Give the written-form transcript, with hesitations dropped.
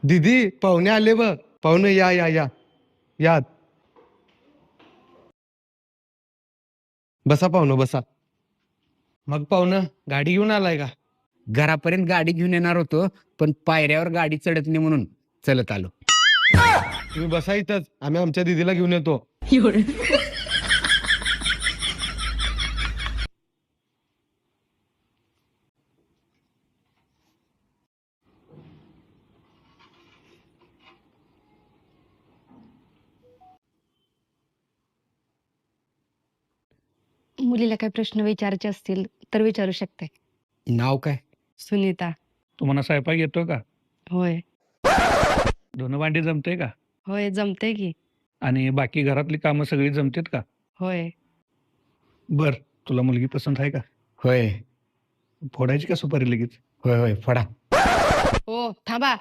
दीदी पाहुणे आले बघ. पाहुणे या या या या. बसा पाहुणं बसा. मग पाहुणं गाडी घेऊन आलाय का? घरापर्यंत गाडी घेऊन येणार होतो, पण पायऱ्यावर गाडी चढत नाही म्हणून चलत आलो. तुम्ही बसा इथंच, आम्ही आमच्या दीदीला घेऊन येतो. मुलीला काही प्रश्न विचारायचे असतील तर विचारू शकते. नाव काय? सुनीता. तुम्हाला स्वयंपाक येतो का? होय. धुणं भांडी जमते का? होय जमते की. आणि बाकी घरातली कामं सगळी जमतेत का? होय. बर, तुला मुलगी पसंत आहे का? होय फोडायची का सुपारी लगेच? होय होय, फडा. हो थांबा.